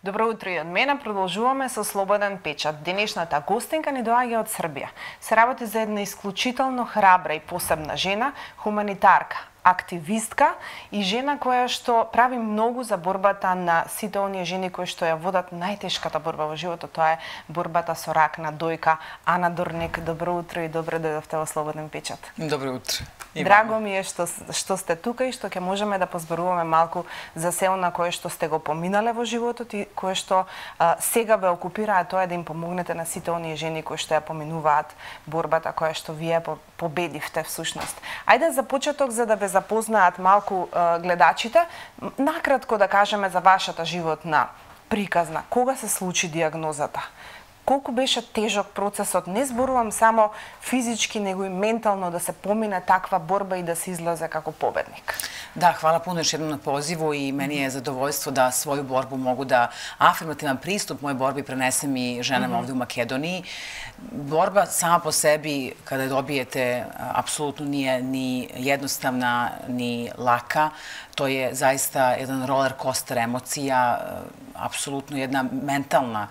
Добро утро и од мене. Продолжуваме со Слободен печат. Денешната гостинка ни доаѓа од Србија. Се работи за една исклучително храбра и посебна жена, хуманитарка, активистка и жена која што прави многу за борбата на сите оние жени кои што ја водат најтешката борба во животот. Тоа е борбата со рак на дојка. Ана Дорник, добро утро и добре дојдовте во Слободен печат. Добро утро. Драго ми е што сте тука и што ќе можеме да позборуваме малку за се она кое што сте го поминале во животот и кое што сега ве окупира, тоа е да им помогнете на сите оние жени кои што ја поминуваат борбата која што вие победивте всушност. Ајде за почеток, за да ве запознаат малку гледачите, накратко да кажеме за вашата животна приказна. Кога се случи диагнозата? Колку беше тежок процесот? Не зборувам само физички, него и ментално да се помине таква борба и да се излезе како победник. Да, hvala puno još jednom na pozivu i meni je zadovoljstvo da svoju borbu mogu da afirmativan pristup moje borbi prenesem i ženama ovde u Makedoniji. Borba sama po sebi, kada je dobijete, apsolutno nije ni jednostavna, ni laka. To je zaista jedan roller coaster emocija, apsolutno jedna mentalna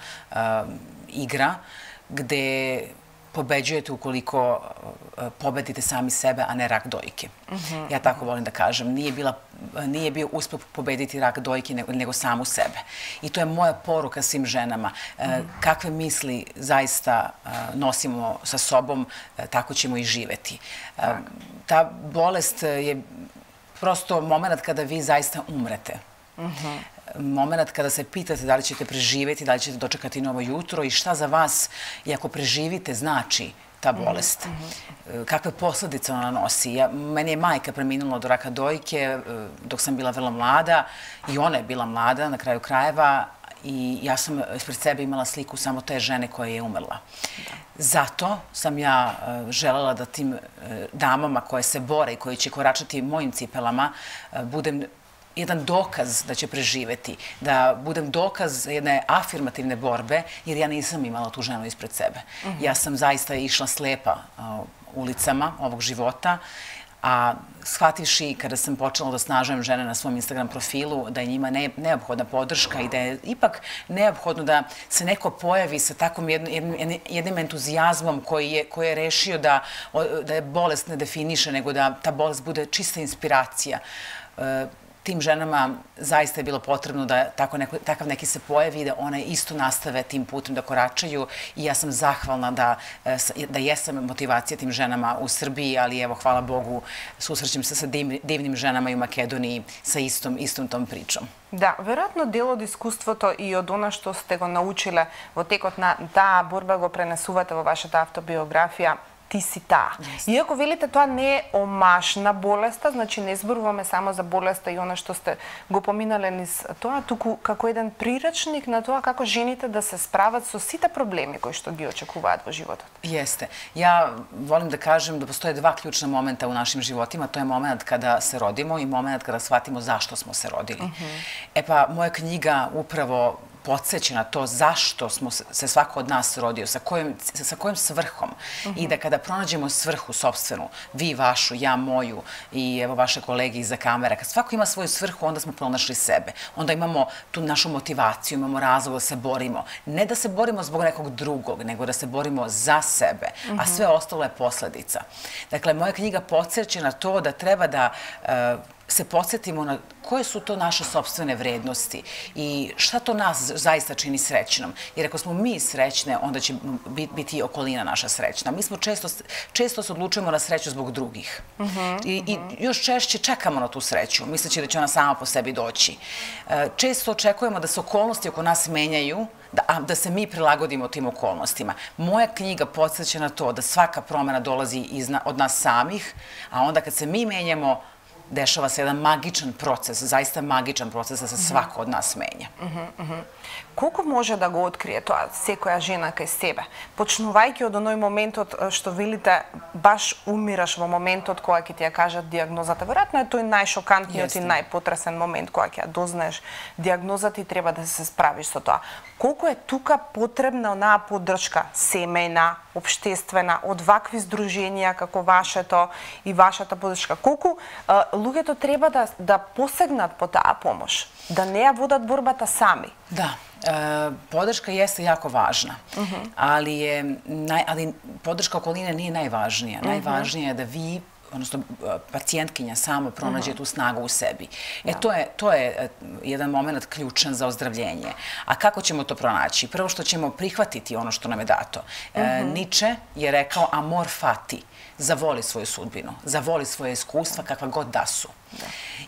igra gde pobeđujete ukoliko pobedite sami sebe, a ne rak dojke. Ja tako volim da kažem. Nije bio uspeh pobediti rak dojke, nego samu sebe. I to je moja poruka svim ženama. Kakve misli zaista nosimo sa sobom, tako ćemo i živeti. Ta bolest je prosto moment kada vi zaista umrete. Moment kada se pitate da li ćete preživjeti, da li ćete dočekati novo jutro i šta za vas, i ako preživite, znači ta bolest. Kakve posledice ona nosi. Meni je majka preminula od raka dojke dok sam bila vrlo mlada i ona je bila mlada na kraju krajeva i ja sam ispred sebe imala sliku samo te žene koja je umrla. Zato sam ja želela da tim damama koje se bore i koji će koračati mojim cipelama budem jedan dokaz da će preživeti, da budem dokaz jedne afirmativne borbe, jer ja nisam imala tu ženu ispred sebe. Ja sam zaista išla slepa ulicama ovog života, a shvativši kada sam počela da osnažujem žene na svom Instagram profilu, da je njima neophodna podrška i da je ipak neophodno da se neko pojavi sa takvom jednim entuzijazmom koji je rešio da je bolest ne definiše, nego da ta bolest bude čista inspiracija. Tim ženama zaista je bilo potrebno da takav neki se pojavi i da one isto nastave tim putem da koračaju i ja sam zahvalna da jesam motivacija tim ženama u Srbiji, ali evo, hvala Bogu, susrećem se sa divnim ženama i u Makedoniji sa istom tom pričom. Да, веројатно дел од искуството и од она што сте го научиле во текот на таа борба го пренесувате во вашата автобиографија. Ти си таа. Иако велите тоа не е омаш на болеста, значи не зборуваме само за болеста и она што сте го поминале низ тоа, туку како еден прирачник на тоа како жените да се справат со сите проблеми кои што ги очекуваат во животот. Jeste. Ja volim da kažem da postoje dva ključna momenta u našim životima. To je moment kada se rodimo i moment kada shvatimo zašto smo se rodili. E pa, moja knjiga upravo podsjeća na to zašto se svako od nas rodio, sa kojom svrhom. I da kada pronađemo svrhu sopstvenu, vi vašu, ja moju i evo vaše kolege iza kamera, kad svako ima svoju svrhu, onda smo pronašli sebe. Onda imamo tu našu motivaciju, imamo razlog da se borimo. Ne da se borimo zbog nekog drugog, nego da se borimo za sebe, a sve ostalo je posledica. Dakle, moja knjiga podsjeća na to da treba da se podsjetimo na koje su to naše sopstvene vrednosti i šta to nas zaista čini srećnom. Jer ako smo mi srećne, onda će biti okolina naša srećna. Mi smo često se odlučujemo na sreću zbog drugih. I još češće čekamo na tu sreću, misleći da će ona sama po sebi doći. Često očekujemo da se okolnosti oko nas menjaju, da se mi prilagodimo tim okolnostima. Moja knjiga podsjeća na to da svaka promjena dolazi od nas samih, a onda kad se mi menjamo, dešava se jedan magičan proces, zaista magičan proces da se svako od nas menja. Колку може да го открие тоа секоја жена кај себе? Почнувајќи од оној моментот што велите баш умираш во моментот кога ќе ти ја кажат диагнозата. Веројатно е тој најшокантниот и најпотресен момент кога ќе ја дознаеш диагнозата и треба да се справиш со тоа. Колку е тука потребна онаа поддршка семејна, општествена, од вакви здруженија како вашето и вашата поддршка? Колку луѓето треба да посегнат по таа помош, да не ја водат борбата сами. Da, podrška jeste jako važna, ali podrška okoline nije najvažnija. Najvažnije je da vi, odnosno pacijentkinja sama pronađe tu snagu u sebi. To je jedan moment ključan za ozdravljenje. A kako ćemo to pronaći? Prvo što ćemo prihvatiti ono što nam je dato. Nietzsche je rekao amor fati, zavoli svoju sudbinu, zavoli svoje iskustva kakva god da su.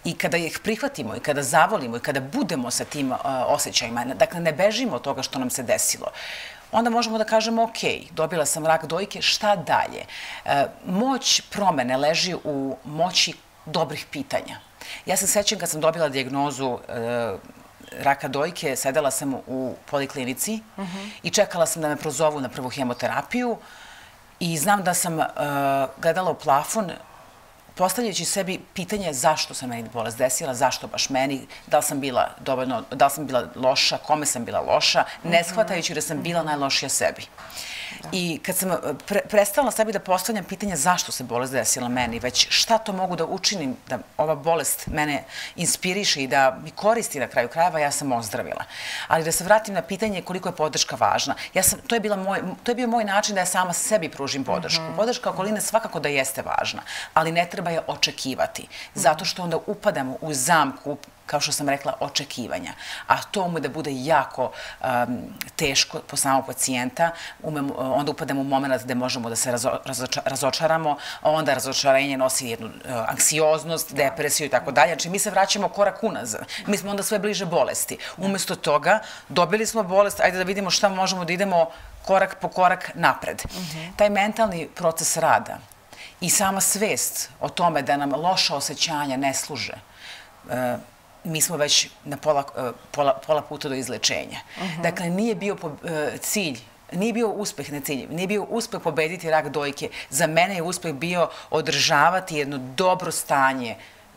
I kada ih prihvatimo i kada zavolimo i kada budemo sa tim osjećajima, dakle ne bežimo od toga što nam se desilo, onda možemo da kažemo, ok, dobila sam rak dojke, šta dalje? Moć promene leži u moći dobrih pitanja. Ja se sećam kad sam dobila dijagnozu raka dojke, sedela sam u poliklinici i čekala sam da me prozovu na prvu hemoterapiju i znam da sam gledala u plafon postavljajući sebi pitanje zašto se meni bolest desila, zašto baš meni, da li sam bila loša, kome sam bila loša, ne shvatajući da sam bila najlošija sebi. I kad sam prestala sebi da postavljam pitanje zašto se bolest desila meni, već šta to mogu da učinim, da ova bolest mene inspiriše i da mi koristi na kraju krajeva, ja sam ozdravila. Ali da se vratim na pitanje koliko je podrška važna. To je bio moj način da ja sama sebi pružim podršku. Podrška okoline svakako da jeste važna, ali ne treba je očekivati, zato što onda upadamo u zamku, kao što sam rekla, očekivanja. A to ume da bude jako teško po samog pacijenta. Onda upadamo u moment gde možemo da se razočaramo, onda razočarenje nosi jednu anksioznost, depresiju i tako dalje. Znači, mi se vraćamo korak unazad. Mi smo onda sve bliže bolesti. Umesto toga, dobili smo bolest, ajde da vidimo šta možemo da idemo korak po korak napred. Taj mentalni proces rada i sama svest o tome da nam loša osjećanja ne služe, mi smo već na pola puta do izlečenja. Dakle, nije bio cilj, nije bio uspeh na cilju, nije bio uspeh pobediti rak dojke. Za mene je uspeh bio održavati jedno dobro stanje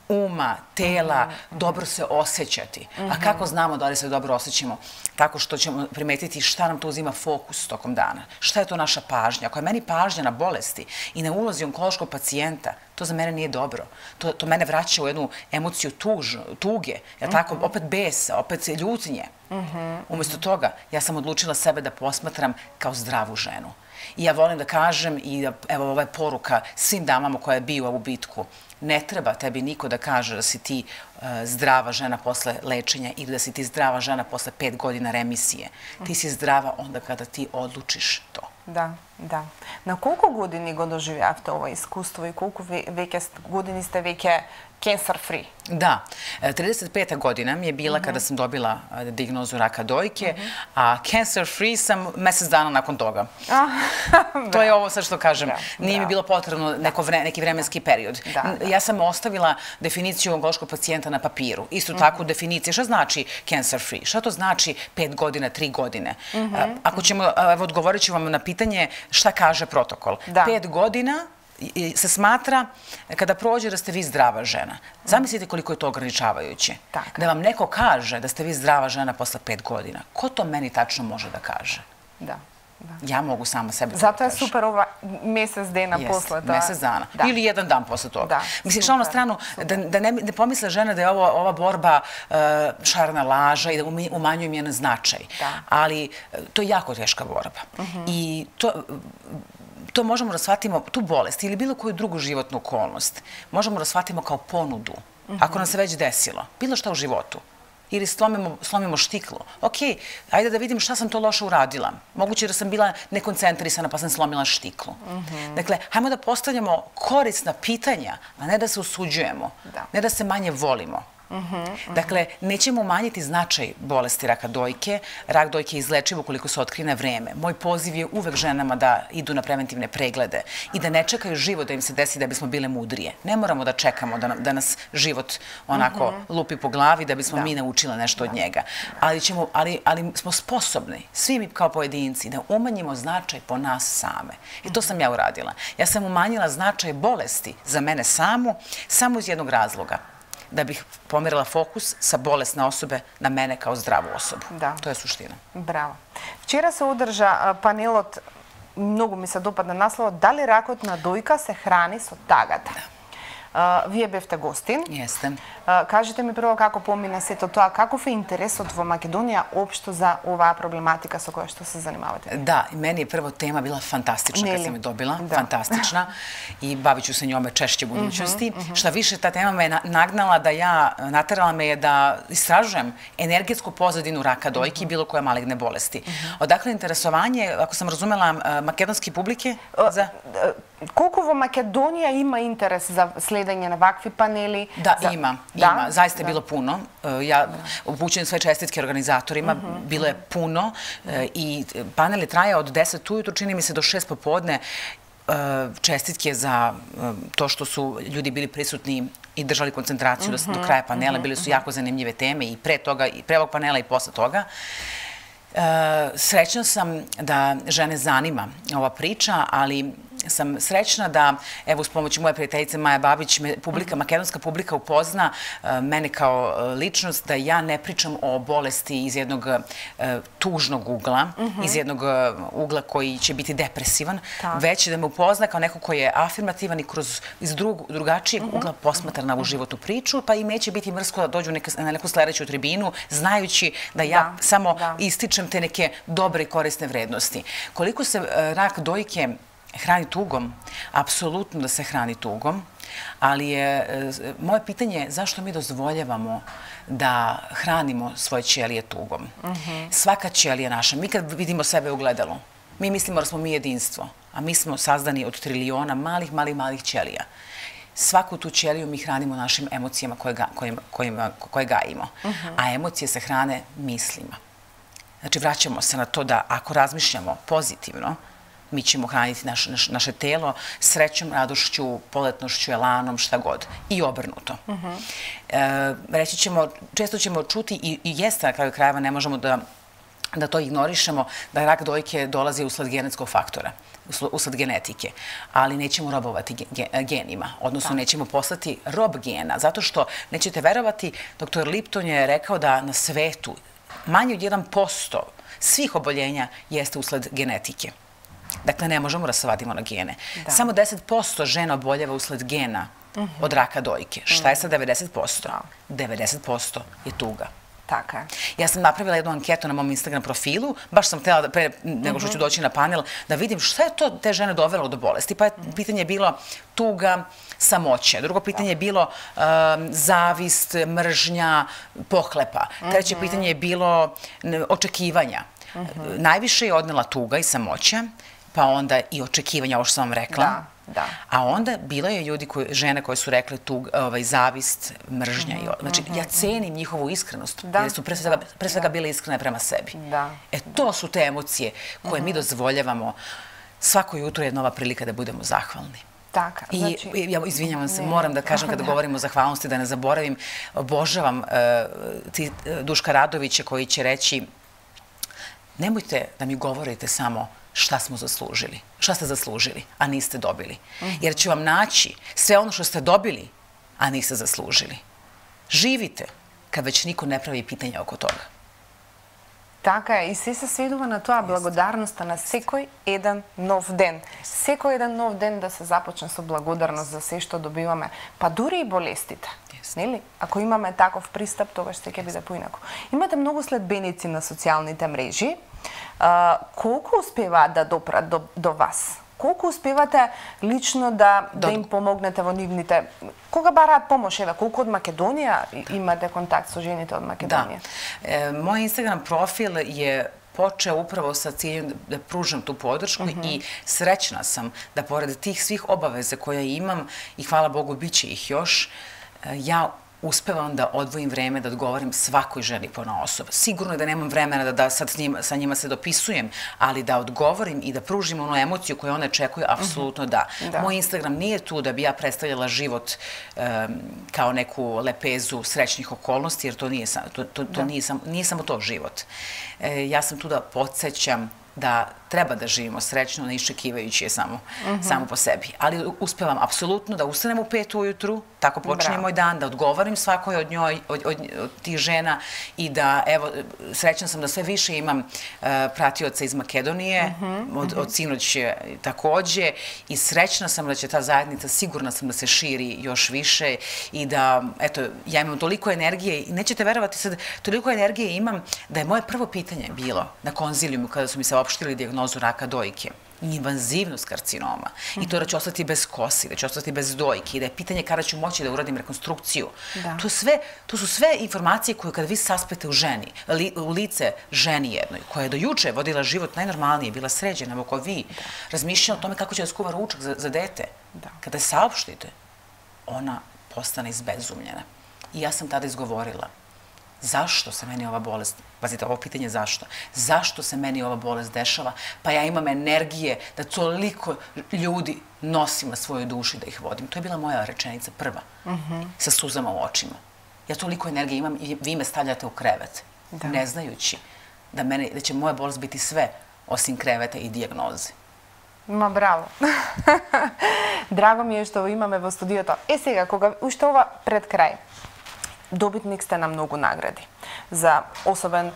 uma, tela, dobro se osjećati. A kako znamo da li se dobro osjećamo? Tako što ćemo primetiti šta nam to uzima fokus tokom dana. Šta je to naša pažnja? Ako je meni pažnja na bolesti i na ulozi onkološkog pacijenta, to za mene nije dobro. To mene vraća u jednu emociju tuge, opet besa, opet ljutnje. Umjesto toga, ja sam odlučila sebe da posmatram kao zdravu ženu. I ja volim da kažem, i evo ova je poruka svim damama koja je bio u ovu bitku, ne treba tebi niko da kaže da si ti zdrava žena posle lečenja ili da si ti zdrava žena posle 5 godina remisije. Ti si zdrava onda kada ti odlučiš to. Да, да. На колку години го доживеавте ова искуство и колку години сте веќе cancer free? Da, 35. godina mi je bila kada sam dobila dijagnozu raka dojke, a cancer free sam mesec dana nakon toga. To je ovo sad što kažem. Nije mi bilo potrebno neki vremenski period. Ja sam ostavila definiciju onkološkog pacijenta na papiru. Isto tako definicija. Šta znači cancer free? Šta to znači 5 godina, 3 godine? Ako ćemo, evo odgovorit ću vam na pitanje šta kaže protokol. 5 godina se smatra kada prođe da ste vi zdrava žena. Zamislite koliko je to ograničavajuće. Da vam neko kaže da ste vi zdrava žena posle 5 godina. Ko to meni tačno može da kaže? Da. Ja mogu sama sebe da kažem. Zato je super ova mesec dana posle. Mesec dana. Ili 1 dan posle toga. Mislim, što na stranu, da ne pomisle žene da je ova borba šarena laža i da umanjuju njen značaj. Ali to je jako teška borba. I to možemo da shvatimo, tu bolest ili bilo koju drugu životnu okolnost, možemo da shvatimo kao ponudu. Ako nam se već desilo, bilo šta u životu, ili slomimo štiklo. Ok, ajde da vidim šta sam to loše uradila. Moguće da sam bila nekoncentrisana pa sam slomila štiklu. Dakle, hajmo da postavljamo korisna pitanja, a ne da se usuđujemo, ne da se manje volimo. Dakle, nećemo umanjiti značaj bolesti raka dojke. Rak dojke je izlečiv ukoliko se otkrije na vreme. Moj poziv je uvek ženama da idu na preventivne preglede i da ne čekaju život da im se desi da bismo bile mudrije. Ne moramo da čekamo da nas život onako lupi po glavi da bismo mi naučile nešto od njega. Ali smo sposobni, svi mi kao pojedinci, da umanjimo značaj po nas same. I to sam ja uradila. Ja sam umanjila značaj bolesti za mene samu, samo iz jednog razloga. Da bih pomerila fokus sa bolesne osobe na mene kao zdravu osobu. To je suština. Браво. Вчера се одржа панелот, многу ми се допадна насловот, дали ракот на дојка се храни со тагата. Вие бевте гостин. Jeste. Кажете ми прво како помина сето тоа, каков е интересот во Македонија општо за оваа проблематика со која што се занимавате? Da, meni je prvo tema bila fantastična kad sam je dobila, fantastična i bavit ću se njome češće u budućnosti. Šta više, ta tema me je nagnala naterala me je da istražujem energetsku pozadinu raka dojke i bilo koje maligne bolesti. Odakle interesovanje, ako sam razumela, makedonske publike? Колку во Македонија има интерес за следење на вакви панели? Da, ima. Zaista je bilo puno. Ja upućujem sve čestitke organizatorima. Bilo je puno i panel je trajao od 10 ujutru, čini mi se do 6 popodne. Čestitke za to što su ljudi bili prisutni i držali koncentraciju do kraja panela. Bile su jako zanimljive teme i pre toga, i pre ovog panela i posle toga. Srećna sam da žene zanima ova priča, ali sam srećna da, evo, uz pomoć moje prijateljice Maja Babić, makedonska publika upozna mene kao ličnost, da ja ne pričam o bolesti iz jednog tužnog ugla, iz jednog ugla koji će biti depresivan, već da me upozna kao neko koji je afirmativan i iz drugačijeg ugla posmatra na ovu životnu priču, pa i neće biti mrsko da dođu na neku sledeću tribinu, znajući da ja samo ističem te neke dobre i korisne vrednosti. Koliko se rak dojke hrani tugom? Apsolutno da se hrani tugom, ali je moje pitanje zašto mi dozvoljavamo da hranimo svoje ćelije tugom. Svaka ćelija naša, mi kad vidimo sebe u gledalu, mi mislimo da smo mi jedinstvo, a mi smo sazdani od triliona malih ćelija. Svaku tu ćeliju mi hranimo našim emocijama koje gajimo, a emocije se hrane mislima. Znači, vraćamo se na to da ako razmišljamo pozitivno, mi ćemo hraniti naše telo srećom, radošću, poletnošću, elanom, šta god. I obrnuto. Reći ćemo, često ćemo čuti i jeste na kraju krajeva, ne možemo da to ignorišemo, da rak dojke dolazi usled genetskog faktora, usled genetike, ali nećemo robovati genima, odnosno nećemo poslati rob gena, zato što, nećete verovati, dr. Lipton je rekao da na svetu manje od 1% svih oboljenja jeste usled genetike. Dakle, ne možemo da se vadimo na gene. Samo 10% žena oboljeva usled gena od raka dojke. Šta je sa 90%? 90% je tuga. Tako je. Ja sam napravila jednu anketu na mom Instagram profilu, baš sam htjela, pre nego što ću doći na panel, da vidim šta je to te žene dovelo do bolesti. Pa pitanje je bilo tuga, samoće. Drugo pitanje je bilo zavist, mržnja, pohlepa. Treće pitanje je bilo očekivanja. Najviše je odnela tuga i samoća, pa onda i očekivanja, ovo što sam vam rekla. A onda bilo je žene koje su rekle zavist, mržnja. Znači, ja cenim njihovu iskrenost, jer su pre svega bile iskrene prema sebi. To su te emocije koje mi dozvoljavamo. Svako jutro je nova prilika da budemo zahvalni. I, izvinjavam se, moram da kažem kada govorimo o zahvalnosti, da ne zaboravim, obožavam Duška Radovića koji će reći: nemojte da mi govorite samo šta smo zaslužili, šta ste zaslužili, a niste dobili. Jer ću vam naći sve ono što ste dobili, a niste zaslužili. Živite kad već niko ne pravi pitanja oko toga. Така е, и се сведува на тоа благодарноста на секој еден нов ден. Секој еден нов ден да се започне со благодарност за се што добиваме, па дури и болестите. Нели? Ако имаме таков пристап, тогаш се ќе биде поинаку. Имате многу следбеници на социјалните мрежи. Колку успеваат да допрат до вас? Колку успевате лично да им помогнете во нивните... Кога бараат помош? Еве, колку од Македонија имате контакт со жените од Македонија? Da. Moj Instagram profil je počeo upravo sa ciljem da pružam tu podršku i srećna sam da pored tih svih obaveza koje imam, i hvala Bogu bit će ih još, ja uspevam da odvojim vreme da odgovorim svakoj ženi ponaosob. Sigurno je da nemam vremena da sad sa njima se dopisujem, ali da odgovorim i da pružim onu emociju koju one čekuju, apsolutno da. Moj Instagram nije tu da bi ja predstavljala život kao neku lepezu srećnih okolnosti, jer to nije samo to život. Ja sam tu da podsjećam da treba da živimo srećno, ne iščekivajući je samo po sebi. Ali uspevam apsolutno da ustanem u 5 ujutru, tako počinje moj dan, da odgovorim svakoj od tih žena i da, evo, srećna sam da sve više imam pratioca iz Makedonije, od sinoć takođe, i srećna sam da će ta zajednica, sigurna sam da se širi još više i da, eto, ja imam toliko energije i nećete verovati sad, toliko energije imam da je moje prvo pitanje bilo na konzilijumu kada su mi se opštili dijagnozu raka dojke, invazivnost karcinoma, i to da ću ostati bez kosi, da ću ostati bez dojke i da je pitanje kada ću moći da uradim rekonstrukciju. To su sve informacije koje kada vi saspete u lice ženi jednoj, koja je do juče vodila život najnormalnije, bila sređena, oko vi, razmišljala o tome kako će da skuva ručak za dete. Kada je saopštite, ona postane izbezumljena. I ja sam tada izgovorila: zašto se meni ova bolest, pazite, ovo pitanje zašto, zašto se meni ova bolest dešava, pa ja imam energije da toliko ljudi nosim na svojoj duši da ih vodim. To je bila moja rečenica prva, sa suzama u očima. Ja toliko energije imam i vi me stavljate u krevet, ne znajući da će moja bolest biti sve osim kreveta i dijagnoze. Ma, браво. Драго ми е што имаме во студиото. Сега, кога уште ова пред крај, добитник сте на многу награди за особен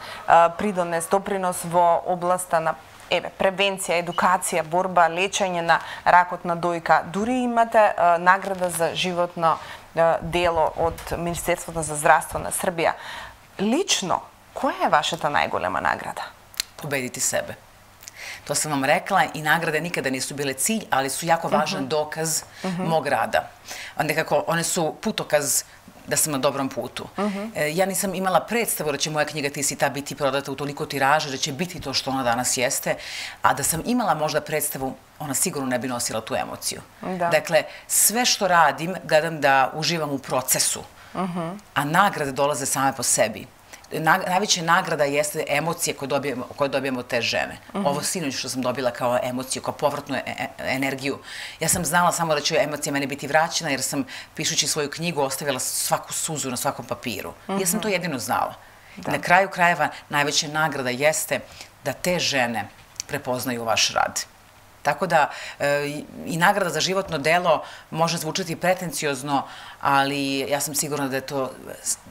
придонес, допринос во областа на превенција, едукација, борба, лечење на ракот на дојка. Дури имате награда за животно дело од Министерството за здравство на Србија. Лично, која е вашата најголема награда? Победити себе. To sam vam rekla, i nagrade nikada nisu bile cilj, ali su jako važan dokaz mog rada. Nekako, one su putokaz da sam na dobrom putu. Ja nisam imala predstavu da će moja knjiga Ti si ta biti prodata u toliko tiraža, da će biti to što ona danas jeste, a da sam imala možda predstavu, ona sigurno ne bi nosila tu emociju. Dakle, sve što radim, gledam da uživam u procesu, a nagrade dolaze same po sebi. Najveća nagrada jeste emocije koje dobijemo od te žene. Ovo sinoć što sam dobila kao emociju, kao povratnu energiju. Ja sam znala samo da će emocija meni biti vraćena, jer sam, pišući svoju knjigu, ostavila svaku suzu na svakom papiru. Ja sam to jedino znala. Na kraju krajeva najveća nagrada jeste da te žene prepoznaju vaš rad. Tako da i nagrada za životno delo može zvučati pretenciozno, ali ja sam sigurna da je to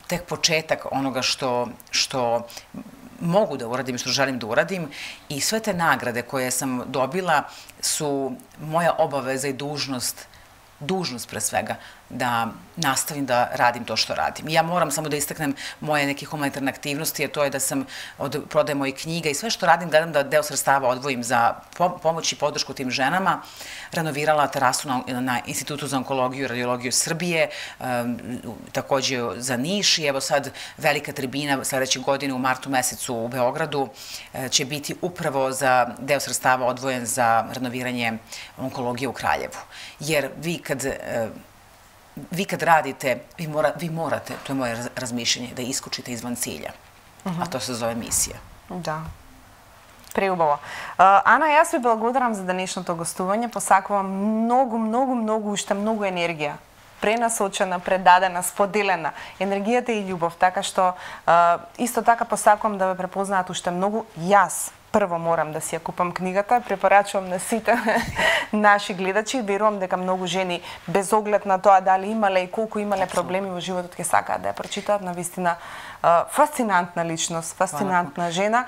tek početak onoga što mogu da uradim i što želim da uradim, i sve te nagrade koje sam dobila su moja obaveza i dužnost pre svega, da nastavim da radim to što radim. Ja moram samo da istaknem moje neke humanitarne aktivnosti, a to je da sam od prodaje mojih knjiga i sve što radim, gledam da deo sredstava odvojim za pomoć i podršku tim ženama, renovirala terasu na Institutu za onkologiju i radiologiju Srbije, takođe za Niš, i evo sad velika tribina sledeće godine u martu mesecu u Beogradu će biti upravo za deo sredstava odvojen za renoviranje onkologije u Kraljevu. Jer vi kad radite, vi morate, to je moje razmišljanje, da iskočite izvan cilja, a to se zove misija. Да. Преубаво. Ана, јас ви благодарам за денешното гостување. Посакувам уште многу енергија. Пренасочена, предадена, споделена. Енергијата и љубов. Така што исто така посакувам да ве препознаат уште многу. Јас прво морам да си ја купам книгата, препорачувам на сите наши гледачи. Верувам дека многу жени, без оглед на тоа дали имале и колку имале проблеми во животот, ќе сакаат да ја прочитаат. Навистина фасцинантна личност, фасцинантна жена.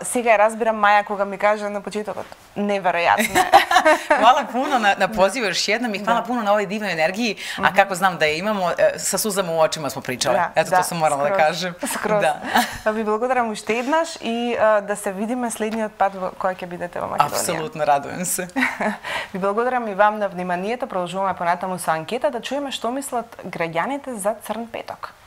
Сега ја разбирам Маја кога ми каже на почетокот. Неверојатно. Hvala puno na pozivu još jednom i hvala puno na ovoj divnoj energiji, a kako znam da je imamo, sa suzama u očima smo pričali. Eto, to sam morala da kažem. Скроз. Ви благодарам уште еднаш и да се видиме следниот пат кога ќе бидете во Македонија. Апсолутно, радуjem се. Ви благодарам и вам на вниманието. Продолжуваме понатаму со анкета да чуеме што мислат граѓаните за Црн петок.